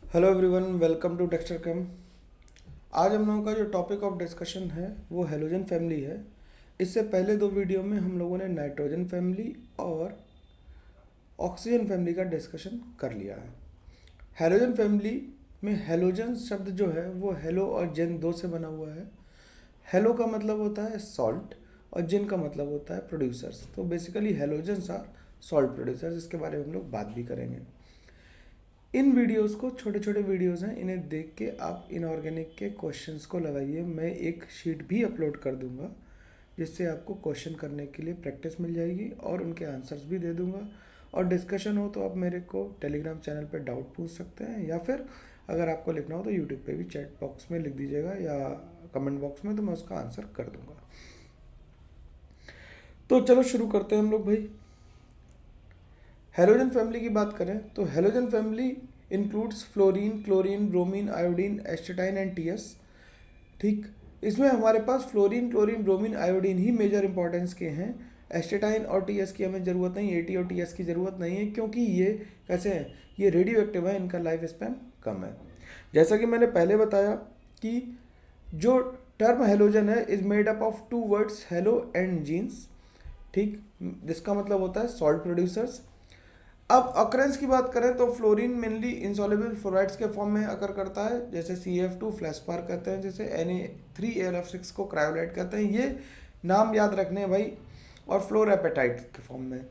Hello everyone, welcome to Texture Cam. आज हम लोगों का जो टॉपिक ऑफ डिस्कशन है वो हेलोजन फैमिली है। इससे पहले दो वीडियो में हम लोगों ने नाइट्रोजन फैमिली और ऑक्सीजन फैमिली का डिस्कशन कर लिया है। हेलोजन फैमिली में हेलोजन शब्द जो है वो हेलो और जेन दो से बना हुआ है। हेलो का मतलब होता है सॉल्ट और जेन का मतलब होता है प्रोड्यूसर्स। तो basically halogens are salt producers. इसके बारे में हम लोग बात भी करेंगे। इन वीडियोस को, छोटे छोटे वीडियोस हैं, इन्हें देख के आप इनऑर्गेनिक के क्वेश्चंस को लगाइए। मैं एक शीट भी अपलोड कर दूंगा जिससे आपको क्वेश्चन करने के लिए प्रैक्टिस मिल जाएगी और उनके आंसर्स भी दे दूंगा। और डिस्कशन हो तो आप मेरे को टेलीग्राम चैनल पे डाउट पूछ सकते हैं, या फिर अगर आपको लिखना हो तो यूट्यूब पे भी चैट बॉक्स में लिख दीजिएगा या कमेंट बॉक्स में, तो मैं उसका आंसर कर दूंगा। तो चलो शुरू करते हैं हम लोग भाई। हेलोजन फैमिली की बात करें तो halogen family includes fluorine, chlorine, bromine, iodine, astatine and TS. ठीक, इसमें हमारे पास फ्लोरीन, क्लोरीन, ब्रोमीन, आयोडीन ही मेजर इंपॉर्टेंस के हैं। एस्टेटाइन और टीएस की हमें ज़रूरत नहीं, एटी और टीएस की ज़रूरत नहीं है, क्योंकि ये कैसे हैं, ये रेडियो एक्टिव है, इनका लाइफ स्पैन कम है। जैसा कि मैंने पहले बताया कि जो टर्म हेलोजन है is made up of two words, halo and genes. ठीक, जिसका मतलब होता है सॉल्ट प्रोड्यूसर्स। अब अकरेंस की बात करें तो फ्लोरीन मेनली इंसॉल्युबल फ्लोराइड्स के फॉर्म में अकर करता है, जैसे CF2 फ्लैशपार कहते हैं, जैसे Na3AlF6 को क्रायोलाइट कहते हैं। ये नाम याद रखने हैं भाई। और फ्लोरेपेटाइट के फॉर्म में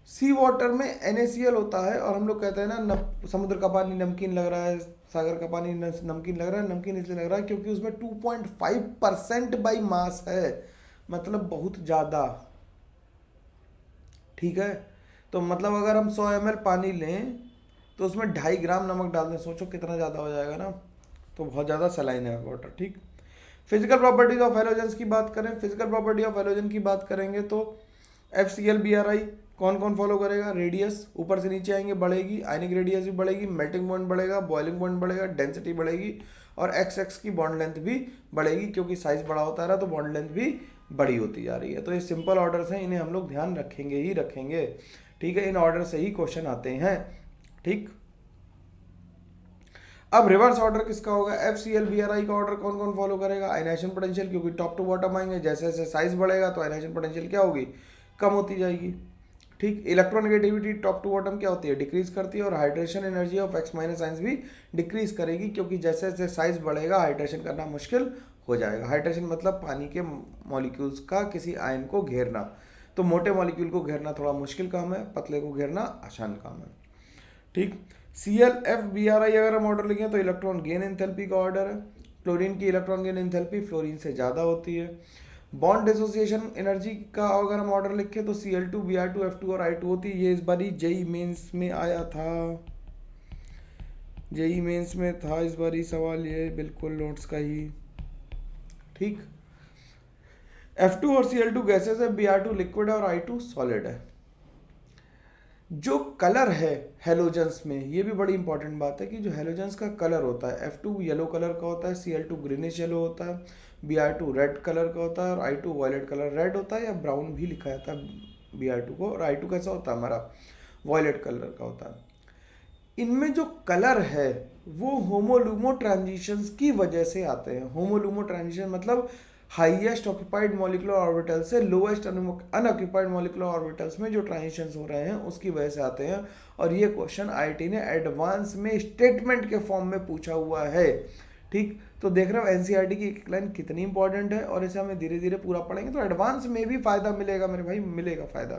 सी वाटर में NaCl होता है। और हम लोग कहते हैं ना, समुद्र का पानी नमकीन लग रहा है, सागर का पानी नमकीन लग रहा है। नमकीन इसलिए लग रहा है क्योंकि उसमें 2.5% बाई मास है, मतलब बहुत ज़्यादा। ठीक है, तो मतलब अगर हम 100 ml पानी लें तो उसमें 2.5 ग्राम नमक डाल दें, सोचो कितना ज़्यादा हो जाएगा ना। तो बहुत ज़्यादा सलाइन है वाटर। ठीक, फिजिकल प्रॉपर्टीज ऑफ हेलोजन्स की बात करें, फिजिकल प्रॉपर्टी ऑफ हेलोजन की बात करेंगे तो FCl, Bri कौन कौन फॉलो करेगा? रेडियस ऊपर से नीचे आएंगे बढ़ेगी, आयनिक रेडियस भी बढ़ेगी, मेल्टिंग पॉइंट बढ़ेगा, बॉइलिंग पॉइंट बढ़ेगा, डेंसिटी बढ़ेगी और XX की बॉन्ड लेंथ भी बढ़ेगी, क्योंकि साइज बड़ा होता रहा तो बॉन्ड लेंथ भी बड़ी होती जा रही है। तो ये सिंपल ऑर्डर्स हैं, इन्हें हम लोग ध्यान रखेंगे ही रखेंगे। ठीक है, इन ऑर्डर से ही क्वेश्चन आते हैं। ठीक, अब रिवर्स ऑर्डर किसका होगा? FCl, Bri का ऑर्डर कौन कौन फॉलो करेगा? आयनाइजेशन पोटेंशियल, क्योंकि टॉप टू बॉटम आएंगे, जैसे जैसे साइज बढ़ेगा तो आयनाइजेशन पोटेंशियल क्या होगी? कम होती जाएगी। ठीक, इलेक्ट्रोनेगेटिविटी टॉप टू बॉटम क्या होती है? डिक्रीज करती है। और hydration energy of X minus ions भी डिक्रीज करेगी, क्योंकि जैसे जैसे साइज बढ़ेगा हाइड्रेशन करना मुश्किल हो जाएगा। हाइड्रेशन मतलब पानी के मॉलिक्यूल्स का किसी आयन को घेरना। तो मोटे मॉलिक्यूल को घेरना थोड़ा मुश्किल काम है, पतले को घेरना आसान काम है। ठीक, ClF, Bri अगर हम ऑर्डर लिखें तो इलेक्ट्रॉन गेन एंथैल्पी का ऑर्डर है। क्लोरीन की इलेक्ट्रॉन गेन एंथैल्पी फ्लोरीन से ज़्यादा होती है। बॉन्ड डिसोसिएशन एनर्जी का अगर हम ऑर्डर लिखें तो Cl2, Br2, F2 और I2 होती है। ये इस बारी जेई मेंस में आया था, जेई मेंस में था इस बारी सवाल, ये बिल्कुल नोट्स का ही। ठीक, F2 और Cl2 गैसेस है, Br2 लिक्विड है और I2 सॉलिड है। जो कलर है हेलोजन्स में, ये भी बड़ी इंपॉर्टेंट बात है कि जो हेलोजन्स का कलर होता है, F2 येलो कलर का होता है, Cl2 ग्रीनिश येलो होता है, Br2 रेड कलर का होता है और I2 वॉयलेट कलर रेड होता है, या ब्राउन भी लिखा जाता है Br2 को। और I2 कैसा होता है हमारा? वॉयलेट कलर का होता है। इनमें जो कलर है वो होमोलूमो ट्रांजिशंस की वजह से आते हैं। होमोलूमो ट्रांजिशन मतलब हाईएस्ट ऑक्यूपाइड मॉलिक्यूलर ऑर्बिटल से लोएस्ट अनऑक्यूपाइड मॉलिक्यूलर ऑर्बिटल्स में जो ट्रांजिशंस हो रहे हैं उसकी वजह से आते हैं। और ये क्वेश्चन IIT ने एडवांस में स्टेटमेंट के फॉर्म में पूछा हुआ है। ठीक, तो देख रहे हो NCERT की एक लाइन कितनी इंपॉर्टेंट है, और इसे हमें धीरे धीरे पूरा पढ़ेंगे तो एडवांस में भी फायदा मिलेगा मेरे भाई, मिलेगा फायदा।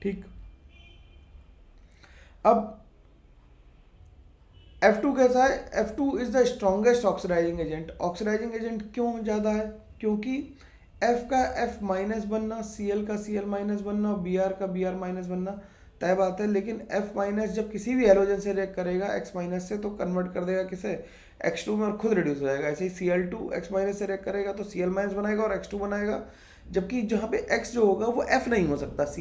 ठीक, अब F2 कैसा है? F2 is the strongest oxidising agent. Oxidising agent क्यों ज़्यादा है? क्योंकि F का F माइनस बनना, Cl का Cl माइनस बनना और Br का Br माइनस बनना तय बात है। लेकिन F माइनस जब किसी भी हेलोजन से रिएक्ट करेगा X माइनस से, तो कन्वर्ट कर देगा किसे? X2 में, और खुद रिड्यूस हो जाएगा। ऐसे ही Cl2 X माइनस से रिएक्ट करेगा तो Cl माइनस बनाएगा और X2 बनाएगा। जबकि जहाँ पे X जो होगा वो F नहीं हो सकता।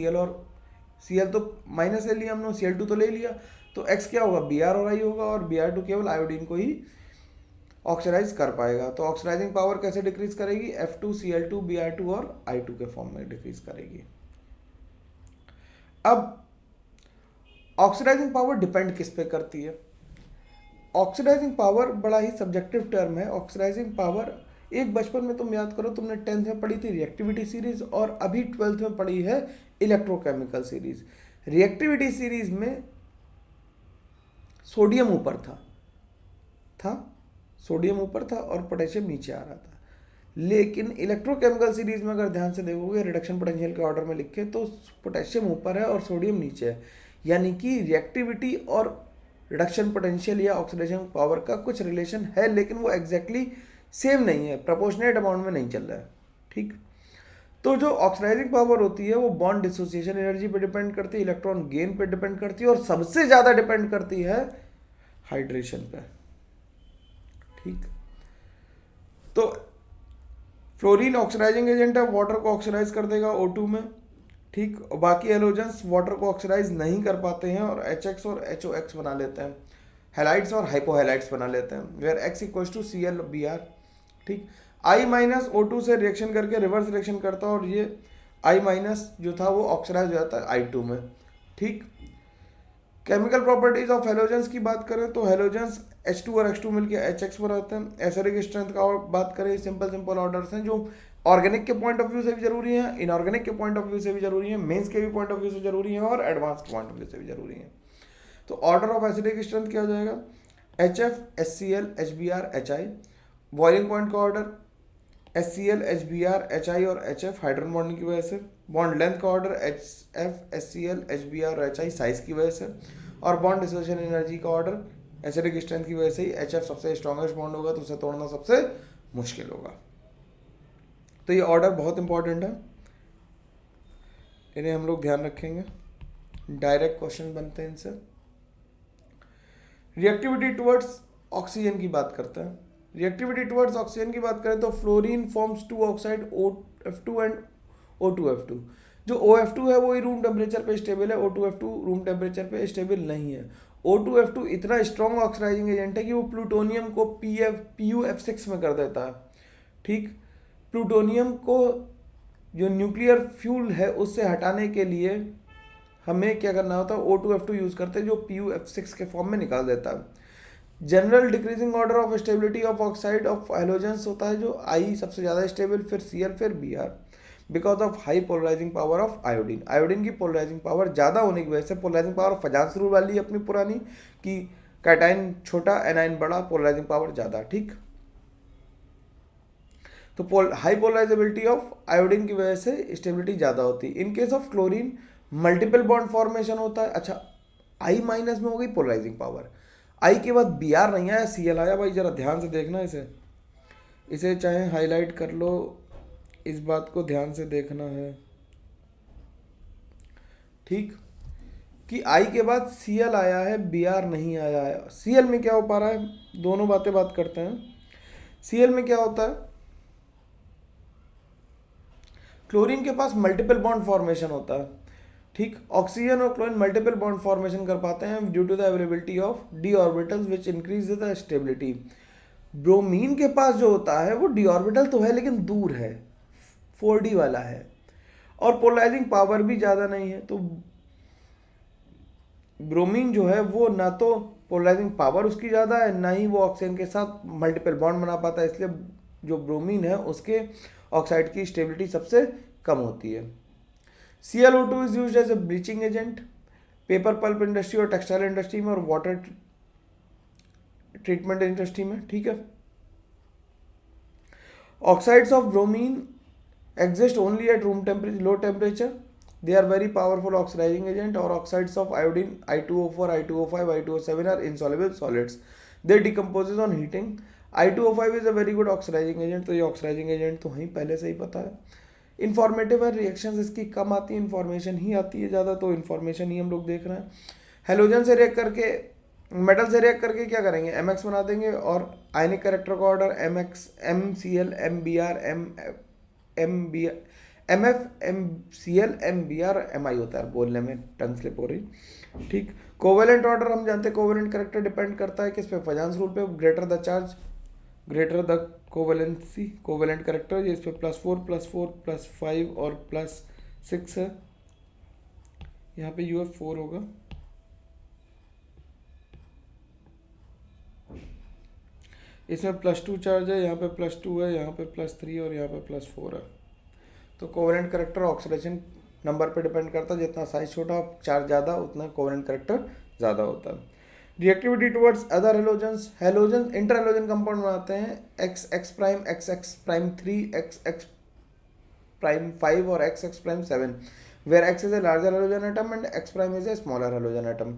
Cl तो माइनस ले लिया हमने, Cl2 तो ले लिया, तो X क्या होगा? Br और I होगा, और Br2 केवल आयोडीन को ही ऑक्सीडाइज कर पाएगा। तो ऑक्सीडाइजिंग पावर कैसे डिक्रीज करेगी? F2, Cl2, Br2 और I2 के फॉर्म में डिक्रीज करेगी। अब ऑक्सीडाइजिंग पावर डिपेंड किस पे करती है? ऑक्सीडाइजिंग पावर बड़ा ही सब्जेक्टिव टर्म है। ऑक्सीडाइजिंग पावर एक बचपन में तुम याद करो, तुमने 10th में पढ़ी थी रिएक्टिविटी सीरीज, और अभी 12th में पढ़ी है इलेक्ट्रोकेमिकल सीरीज। रिएक्टिविटी सीरीज में सोडियम ऊपर था सोडियम ऊपर था और पोटेशियम नीचे आ रहा था। लेकिन इलेक्ट्रोकेमिकल सीरीज में अगर ध्यान से देखोगे रिडक्शन पोटेंशियल के ऑर्डर में लिखे तो पोटेशियम ऊपर है और सोडियम नीचे है, यानी कि रिएक्टिविटी और रिडक्शन पोटेंशियल या ऑक्सीडेशन पावर का कुछ रिलेशन है, लेकिन वो एग्जैक्टली सेम नहीं है, प्रोपोर्शनेट अमाउंट में नहीं चल रहा है। ठीक, तो जो ऑक्सीडाइजिंग पावर होती है वो बॉन्ड डिसोसिएशन एनर्जी पे डिपेंड करती है, इलेक्ट्रॉन गेन पे डिपेंड करती है, और सबसे ज़्यादा डिपेंड करती है हाइड्रेशन पे। ठीक, तो फ्लोरीन ऑक्सीडाइजिंग एजेंट है, वाटर को ऑक्सीडाइज कर देगा O2 में। ठीक, और बाकी हेलोजेंस वाटर को ऑक्सीडाइज नहीं कर पाते हैं और HX और HOX बना लेते हैं, हेलाइड्स और हाइपोहेलाइड्स बना लेते हैं, where X equals to ClBr। ठीक, I माइनस O2 से रिएक्शन करके रिवर्स रिएक्शन करता है और ये I माइनस जो था वो ऑक्सीडाइज हो जाता है I2 में। ठीक, केमिकल प्रॉपर्टीज ऑफ हेलोजेंस की बात करें तो हेलोजेंस H2 और H2 मिलकर HX बनाते हैं। एसिडिक स्ट्रेंथ का बात करें, सिंपल ऑर्डर्स हैं जो ऑर्गेनिक के पॉइंट ऑफ व्यू से भी जरूरी है, इनऑर्गेनिक के पॉइंट ऑफ व्यू से भी जरूरी है, मेंस के भी पॉइंट ऑफ व्यू से जरूरी है और एडवांस के पॉइंट ऑफ व्यू से भी जरूरी है। तो ऑर्डर ऑफ एसिडिक स्ट्रेंथ क्या हो जाएगा, HF HCl HBr HI। Boiling point का ऑर्डर HCl HBr HI और HF हाइड्रोजन बॉन्डिंग की वजह से। बॉन्ड लेंथ का ऑर्डर HF HCl HBr और HI साइज की वजह से। और बॉन्ड डिसोसिएशन एनर्जी का ऑर्डर एसिडिक स्ट्रेंथ की वजह से ही HF सबसे स्ट्रॉन्गेस्ट बॉन्ड होगा तो उसे तोड़ना सबसे मुश्किल होगा। तो ये ऑर्डर बहुत इंपॉर्टेंट है, इन्हें हम लोग ध्यान रखेंगे, डायरेक्ट क्वेश्चन बनते हैं इनसे। रिएक्टिविटी टुवर्ड्स ऑक्सीजन की बात करते हैं। रिएक्टिविटी टुवर्ड्स ऑक्सीजन की बात करें तो fluorine forms 2 oxide OF2 and O2F2। जो OF2 है वो ही रूम टेम्परेचर पे स्टेबल है, O2F2 रूम टेम्परेचर पे स्टेबल नहीं है। O2F2 इतना स्ट्रॉन्ग ऑक्सीडाइजिंग एजेंट है कि वो प्लूटोनियम को PuF6 में कर देता है। ठीक, प्लूटोनियम को जो न्यूक्लियर फ्यूल है उससे हटाने के लिए हमें क्या करना होता है, O2F2 यूज करते हैं जो PuF6 के फॉर्म में निकाल देता है। General decreasing order of stability of oxide of halogens होता है जो I सबसे ज़्यादा स्टेबल, फिर Cl, फिर Br, because of high polarising power of iodine. Iodine की पोलराइजिंग पावर ज़्यादा होने की वजह से, पोलराइजिंग पावर फजांस रूल वाली अपनी पुरानी कि कैटाइन छोटा एनाइन बड़ा, पोलराइजिंग पावर ज़्यादा। ठीक, तो हाई पोलराइजेबिलिटी ऑफ आयोडीन की वजह से स्टेबिलिटी ज़्यादा होती है। In case of chlorine multiple bond formation होता है। अच्छा, I माइनस में हो गई पोलराइजिंग पावर, I के बाद Br नहीं आया, Cl आया। भाई जरा ध्यान से देखना, इसे चाहे हाईलाइट कर लो, इस बात को ध्यान से देखना है। ठीक, कि I के बाद Cl आया है, Br नहीं आया है। Cl में क्या हो पा रहा है, दोनों बातें बात करते हैं। Cl में क्या होता है, क्लोरीन के पास मल्टीपल बॉन्ड फॉर्मेशन होता है। ठीक, ऑक्सीजन और क्लोरीन मल्टीपल बॉन्ड फॉर्मेशन कर पाते हैं due to the availability of d orbitals which increase the stability. Bromine के पास जो होता है वो डी ऑर्बिटल तो है लेकिन दूर है, 4D वाला है, और पोलराइजिंग पावर भी ज़्यादा नहीं है। तो ब्रोमीन जो है वो ना तो पोलराइजिंग पावर उसकी ज़्यादा है, ना ही वो ऑक्सीजन के साथ मल्टीपल बॉन्ड बना पाता है, इसलिए जो ब्रोमीन है उसके ऑक्साइड की स्टेबिलिटी सबसे कम होती है। ClO2 is used as a bleaching agent paper pulp industry और टेक्सटाइल इंडस्ट्री में और वाटर ट्रीटमेंट इंडस्ट्री में। ठीक है, oxides of bromine exist only at room temperature, low temperature. They are very powerful oxidizing agent. और oxides of iodine I2O4, I2O5, I2O7 are insoluble solids. They decomposes on heating. I2O5 is a very good oxidizing agent. तो ये oxidizing agent तो वहीं पहले से ही पता है। Informative है, रिएक्शंस इसकी कम आती है, इन्फॉर्मेशन ही आती है ज़्यादा, तो इन्फॉर्मेशन ही हम लोग देख रहे हैं। हेलोजन से रिएक्ट करके, मेटल से रिएक्ट करके क्या करेंगे, MX बना देंगे और आयनिक कैरेक्टर का order MX MCl MBr MF MCl MBr MI होता है, बोलने में टंग स्लिप हो रही। ठीक, कोवेलेंट ऑर्डर हम जानते हैं, कोवेलेंट कैरेक्टर डिपेंड करता है किस पे, फजांस रूल पे। Greater the charge greater the covalency, covalent character, ये इस पे +4 +4 +5 और +6 है। यहाँ पे UF4 होगा, इसमें +2 चार्ज है, यहाँ पे +2 है, यहाँ पे +3 और यहाँ पे +4 है। तो कोवेलेंट करेक्टर ऑक्सीडेशन नंबर पे डिपेंड करता है, जितना साइज छोटा चार्ज ज़्यादा उतना कोवेलेंट करेक्टर ज़्यादा होता है। Reactivity towards other halogens, halogen inter halogen compound बनाते हैं XX prime, XX prime 3, XX prime 5 और XX prime 7, where X is a larger halogen atom and X prime is a smaller halogen atom.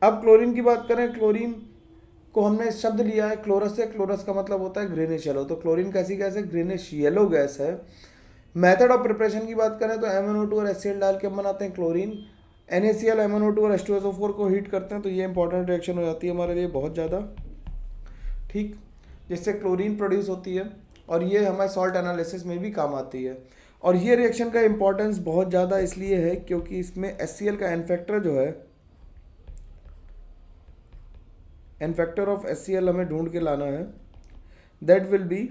अब chlorine की बात करें, chlorine को हमने शब्द लिया है क्लोरस से, क्लोरस का मतलब होता है ग्रीनिश येलो। तो क्लोरीन कैसी गैस है? ग्रीनिश येलो गैस है। मेथड ऑफ प्रिपरेशन की बात करें तो MnO2 और HCl डाल के हम बनाते हैं क्लोरीन। NaCl, MnO2 और H2SO4 को हीट करते हैं, तो ये इंपॉर्टेंट रिएक्शन हो जाती है हमारे लिए बहुत ज़्यादा, ठीक, जिससे क्लोरीन प्रोड्यूस होती है और ये हमारे सॉल्ट एनालिसिस में भी काम आती है। और ये रिएक्शन का इंपॉर्टेंस बहुत ज़्यादा इसलिए है क्योंकि इसमें HCl का एन फैक्टर जो है, एन फैक्टर ऑफ HCl हमें ढूंढ के लाना है, दैट विल बी,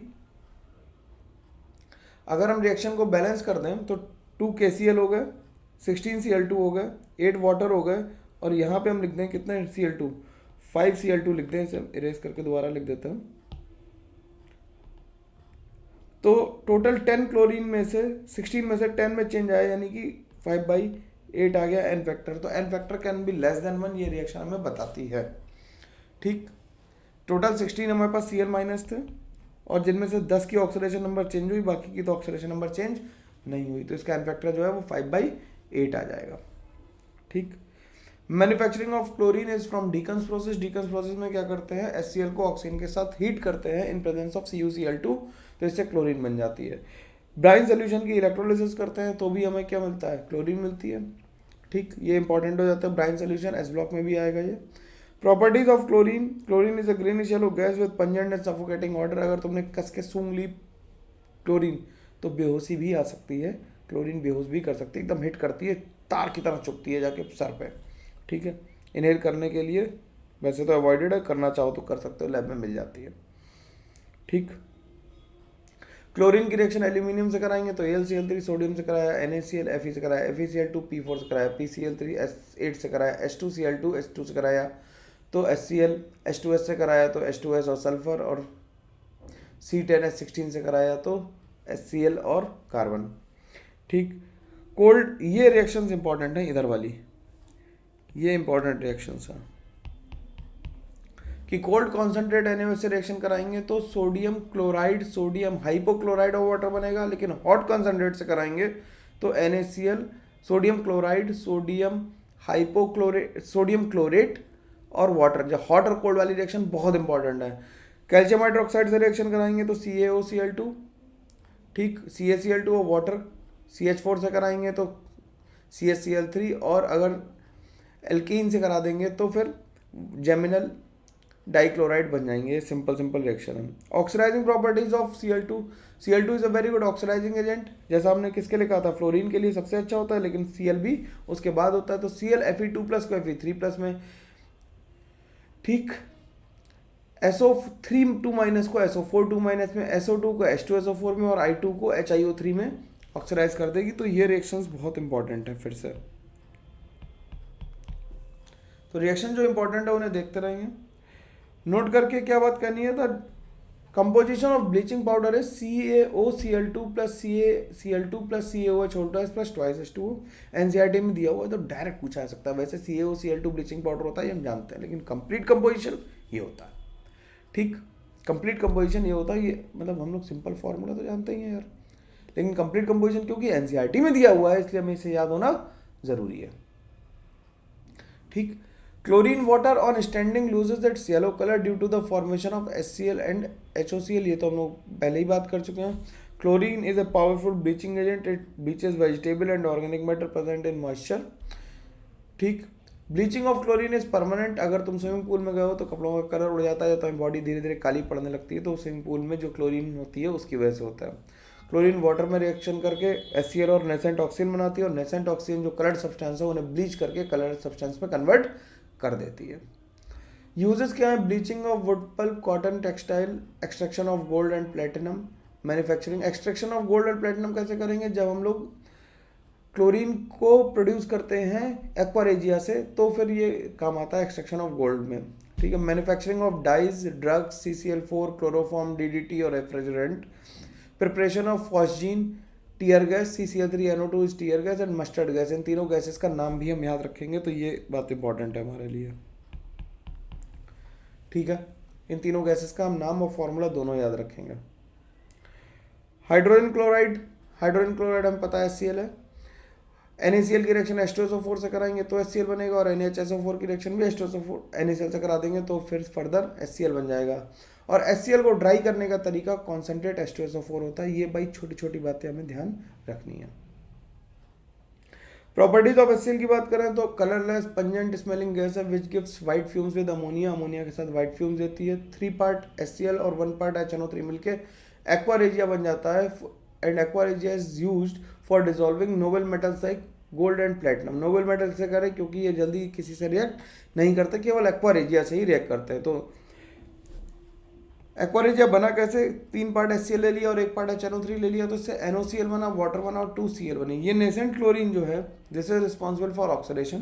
अगर हम रिएक्शन को बैलेंस कर दें तो 2 KCl हो गए, 16 Cl2 हो गए, 8 वाटर हो गए, और यहाँ पे हम लिख दें कितने Cl2, 5 Cl2 लिख दें, इसे इरेज करके दोबारा लिख देते हैं। तो टोटल 10 क्लोरीन में से 16 में से 10 में चेंज आया, यानी कि 5/8 आ गया एन फैक्टर। तो n factor can be less than 1, ये रिएक्शन हमें बताती है, ठीक। टोटल 16 हमारे पास Cl माइनस थे और जिनमें से 10 की ऑक्सीडेशन नंबर चेंज हुई, बाकी की तो ऑक्सीडेशन नंबर चेंज नहीं हुई, तो इसका एन फैक्टर जो है वो 5/8 आ जाएगा, ठीक। Manufacturing of chlorine is from deacons process. Deacons process में क्या करते हैं? HCl को ऑक्सीजन के साथ हीट करते हैं इन प्रेजेंस ऑफ CuCl2, तो इससे क्लोरीन बन जाती है। ब्राइन सोल्यूशन की इलेक्ट्रोलिसिस करते हैं तो भी हमें क्या मिलता है? क्लोरीन मिलती है, ठीक। ये इंपॉर्टेंट हो जाता है ब्राइन सोल्यूशन, एस ब्लॉक में भी आएगा ये। Properties of chlorine, chlorine is a greenish yellow gas with pungent and suffocating order. अगर तुमने कस के सूंघ ली क्लोरीन तो बेहोशी भी आ सकती है, क्लोरीन बेहोश भी कर सकती है, एकदम हिट करती है, तार की तरह चुभती है जाके सर पे, ठीक है। इनहेल करने के लिए वैसे तो अवॉइडेड है, करना चाहो तो कर सकते हो, लैब में मिल जाती है, ठीक। क्लोरीन की रिएक्शन एल्यूमिनियम से कराएंगे तो AlCl3, सोडियम से कराया, NaCl Fe से कराया, FeCl2 P4 से कराया, PCl3 S8 से कराया, H2Cl2 S2 से कराया, तो HCl H2S से कराया तो H2S और सल्फर, और C10H16 से कराया तो HCl और कार्बन, ठीक। कोल्ड, ये रिएक्शंस इंपॉर्टेंट हैं, इधर वाली ये इंपॉर्टेंट रिएक्शंस हैं कि कोल्ड कॉन्सेंट्रेट NaOH से रिएक्शन कराएंगे तो sodium chloride, sodium hypochloride of water बनेगा, लेकिन हॉट कॉन्सेंट्रेट से कराएंगे तो NaCl, sodium chloride, sodium hypochlorate, sodium chlorate और वाटर। जो हॉट और कोल्ड वाली रिएक्शन बहुत इंपॉर्टेंट है। कैल्शियम हाइड्रोक्साइड से रिएक्शन कराएंगे तो CaOCl2, ठीक, CaCl2 और वाटर, CH4 से कराएंगे तो CHCl3, और अगर एल्कीन से करा देंगे तो फिर जेमिनल डाइक्लोराइड बन जाएंगे। सिंपल रिएक्शन है। Oxidising properties of Cl2, Cl2 is a very good oxidising agent, जैसा हमने किसके लिए कहा था? फ्लोरीन के लिए सबसे अच्छा होता है, लेकिन Cl भी उसके बाद होता है, तो Cl Fe2+ को Fe3+ में, ठीक। SO3 2- को SO4 2- में, SO2 को H2SO4 में, और I2 को HiO3 में ऑक्सीडाइज कर देगी। तो ये रिएक्शंस बहुत इंपॉर्टेंट है। फिर से तो रिएक्शन जो इंपॉर्टेंट है उन्हें देखते रहेंगे, नोट करके क्या बात करनी है। The composition of bleaching powder है CaOCl2 plus CaCl2 plus CaOH whole twice plus twice H2O। NCERT में दिया हुआ है तो डायरेक्ट पूछा जा सकता है। वैसे CaOCl2 ब्लीचिंग पाउडर होता है, ये हम जानते हैं, लेकिन कंप्लीट कंपोजिशन ये होता है, ठीक। कंप्लीट कंपोजिशन ये होता है, ये मतलब हम लोग सिंपल फॉर्मूला तो जानते ही हैं यार, लेकिन कंप्लीट कंपोजिशन क्योंकि NCERT में दिया हुआ है इसलिए हमें इसे याद होना जरूरी है, ठीक। Chlorine water on standing loses its yellow colour due to the formation of HCl and HOCl, ये तो हम लोग पहले ही बात कर चुके हैं। Chlorine is a powerful bleaching agent, it bleaches vegetable and organic matter present in moisture, ठीक। Bleaching of chlorine is permanent, अगर तुम स्विमिंग पूल में गए हो तो कपड़ों का कलर उड़ जाता है, तो बॉडी धीरे धीरे काली पड़ने लगती है, तो स्विमिंग पूल में जो क्लोरीन होती है उसकी वजह से होता है। क्लोरीन वाटर में रिएक्शन करके HCl और नेसेंट ऑक्सीजन बनाती है, और नेसेंट ऑक्सीजन जो कलर्ड सब्सटेंस है उन्हें ब्लीच करके कलर्ड सब्सटेंस में कन्वर्ट कर देती है। यूजेस क्या है? Bleaching of wood pulp, cotton, textile, extraction of gold and platinum, manufacturing. Extraction of gold and platinum कैसे करेंगे? जब हम लोग क्लोरीन को प्रोड्यूस करते हैं एक्वा रेजिया से, तो फिर ये काम आता है एक्सट्रैक्शन ऑफ गोल्ड में, ठीक है। Manufacturing of dyes, drugs, CCl4, chloroform, DDT और refrigerant. Preparation of phosgene, tear gas, CCl3NO2 is tear gas and mustard gas. इन तीनों गैसेस का नाम भी हम याद रखेंगे, तो ये बात इंपॉर्टेंट है हमारे लिए, ठीक है। इन तीनों गैसेस का हम नाम और फॉर्मूला दोनों याद रखेंगे। हाइड्रोजन क्लोराइड, हाइड्रोजन क्लोराइड हमें पता है HCl है। NaCl की रिएक्शन H2SO4 से कराएंगे तो HCl बनेगा, और NaHSO4 की रिएक्शन भी H2SO4 NaCl से करा देंगे तो फिर फर्दर HCl बन जाएगा। और HCl को ड्राई करने का तरीका कॉन्सेंट्रेट H2SO4 होता है। ये भाई छोटी छोटी बातें हमें ध्यान रखनी है। प्रॉपर्टीज ऑफ HCl की बात करें तो कलरलेस, पंजेंट स्मेलिंग गैस है which gives white fumes with ammonia, ammonia के साथ वाइट फ्यूम्स देती है। 3 पार्ट HCl और 1 पार्ट HNO3 मिलके एक्वा रेजिया बन जाता है, and aqua regia is used for dissolving noble metals like gold and platinum. Nobel metal से करें क्योंकि ये जल्दी किसी से रिएक्ट नहीं करते, केवल एक्वा रेजिया से ही रिएक्ट करते हैं। तो एक्वा रेजिया बना कैसे, 3 पार्ट HCl ले लिया और 1 पार्ट HNO3 ले लिया, तो इससे NOCl बना, वाटर बना और 2Cl बनी। ये नेसेंट क्लोरीन जो है this is responsible for oxidation,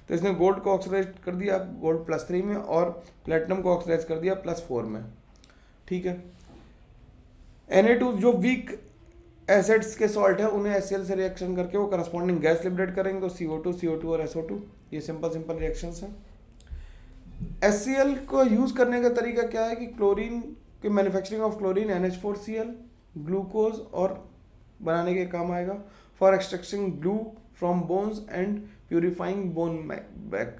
तो इसने गोल्ड को ऑक्सीडाइज कर दिया गोल्ड +3 में, और प्लेटिनम को ऑक्सीडाइज कर दिया +4 में, ठीक है। Na2 जो वीक एसिड्स के सॉल्ट है उन्हें HCl से रिएक्शन करके वो करस्पॉन्डिंग गैस लिबरेट करेंगे, तो CO2 और SO2, ये सिंपल रिएक्शंस हैं। HCl को यूज करने का तरीका क्या है कि क्लोरीन के manufacturing of chlorine NH4Cl, glucose और बनाने के काम आएगा, for extracting glue from bones and purifying bone black,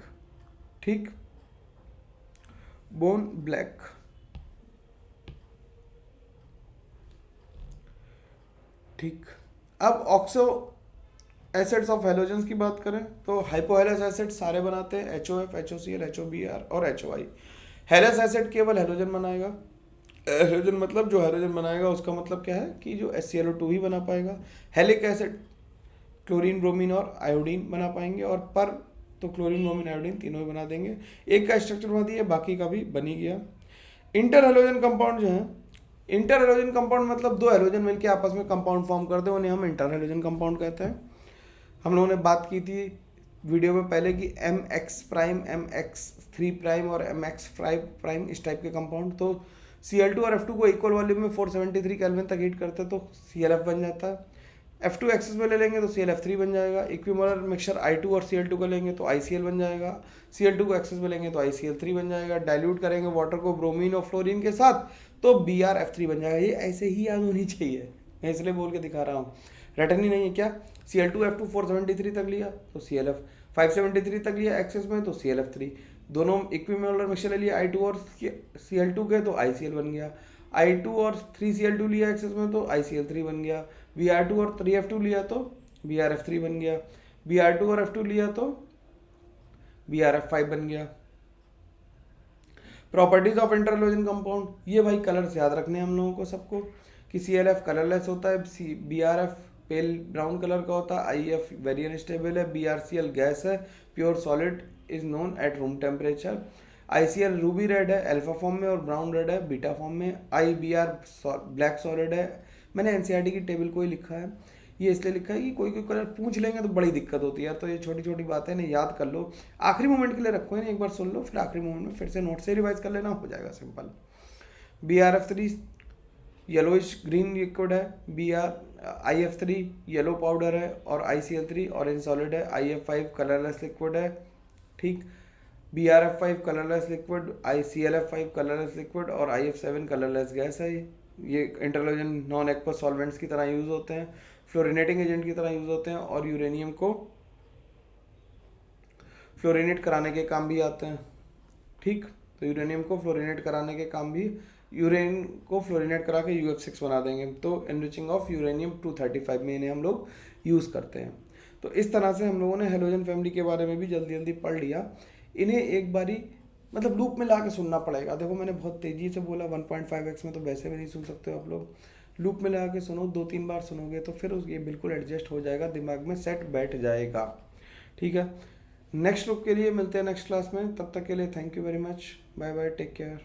ठीक, बोन ब्लैक। ठीक, अब ऑक्सो एसिड्स ऑफ हेलोजेंस की बात करें तो हाइपोहेलस एसिड सारे बनाते हैं, HOF, HOCl, HOBr और HOI। हेलस एसिड केवल हेलोजन बनाएगा। हेलोजन मतलब जो हेलोजन बनाएगा उसका मतलब क्या है कि जो HClO2 ही बना पाएगा। हेलिक एसिड क्लोरीन, ब्रोमीन और आयोडीन बना पाएंगे, और पर तो क्लोरीन, ब्रोमीन, आयोडीन तीनों ही बना देंगे। एक का स्ट्रक्चर बना दिया, बाकी का भी बनी गया। इंटर हेलोजन कंपाउंड जो है, इंटर हेलोजन कंपाउंड मतलब 2 हेलोजन मिलकर आपस में कंपाउंड फॉर्म करते हैं, उन्हें हम इंटर हेलोजन कंपाउंड कहते हैं। हम लोगों ने बात की थी वीडियो में पहले कि MX', MX3' और MX5' इस टाइप के कंपाउंड, तो Cl2 और F2 को इक्वल वॉल्यूम में 473 केल्विन तक हीट करते हैं तो ClF बन जाता है। F2 एक्सेस में ले लेंगे तो ClF3 बन जाएगा। इक्विमोलर मिक्सचर I2 और Cl2 का लेंगे तो ICl बन जाएगा। Cl2 को एक्सेस में लेंगे तो ICl3 बन जाएगा। डाइल्यूट करेंगे वाटर को ब्रोमीन और फ्लोरीन के साथ तो BrF3 बन जाएगा। ये ऐसे ही याद होनी चाहिए, मैं इसलिए बोल के दिखा रहा हूँ, रटन ही नहीं है क्या। Cl2 F2 473 तक लिया तो ClF, 573 तक लिया एक्सेस में तो ClF3, दोनों इक्विमोलर मिक्सचर ले लिया I2 और Cl2 के तो ICl बन गया। I2 और 3Cl2 लिया एक्सेस में तो ICl3 बन गया। Br2 और 3F2 लिया तो BrF3 बन गया। Br2 और F2 लिया तो BrF5 बन गया। Properties of inter halogen compound, ये भाई कलर्स याद रखने हैं हम लोगों को सबको कि ClF कलरलेस होता है, BrF पेल ब्राउन कलर का होता है, IF वेरी अनस्टेबल है, BrCl गैस है, pure solid is known at room temperature, ICl Ruby red है अल्फा फॉर्म में और ब्राउन रेड है बीटा फॉर्म में, IBr ब्लैक सॉलिड है। मैंने NCERT की टेबल को ही लिखा है, ये इसलिए लिखा है कि कोई कोई कलर पूछ लेंगे तो बड़ी दिक्कत होती है, तो ये छोटी छोटी बातें ना याद कर लो, आखिरी मोमेंट के लिए रखो है ना, एक बार सुन लो फिर आखिरी मोमेंट में फिर से नोट से रिवाइज कर लेना, हो जाएगा simple. BrF3 yellowish green liquid है, IF3 येलो पाउडर है और ICl3 ऑरेंज सॉलिड है, IF5 कलरलेस लिक्विड है, ठीक, BrF5 colourless liquid, ClF5 colourless liquid और IF7 कलरलेस गैस है। ये इंटरलोजन नॉन एक्वस सॉल्वेंट्स की तरह यूज होते हैं, फ्लोरिनेटिंग एजेंट की तरह यूज होते हैं और यूरेनियम को फ्लोरिनेट कराने के काम भी आते हैं, ठीक। तो यूरेनियम को फ्लोरिनेट कराने के काम भी, यूरेन को फ्लोरिनेट करा के UF6 बना देंगे, तो एनरिचिंग ऑफ यूरेनियम 235 में इन्हें हम लोग यूज़ करते हैं। तो इस तरह से हम लोगों ने हेलोजन फैमिली के बारे में भी जल्दी जल्दी पढ़ लिया। इन्हें एक बारी मतलब लूप में ला के सुनना पड़ेगा। देखो मैंने बहुत तेज़ी से बोला, 1.5x में तो वैसे भी नहीं सुन सकते हो आप लोग, लूप में ला के सुनो, 2-3 बार सुनोगे तो फिर ये बिल्कुल एडजस्ट हो जाएगा, दिमाग में सेट बैठ जाएगा, ठीक है। नेक्स्ट लूप के लिए मिलते हैं नेक्स्ट क्लास में, तब तक के लिए thank you very much, bye bye, take care.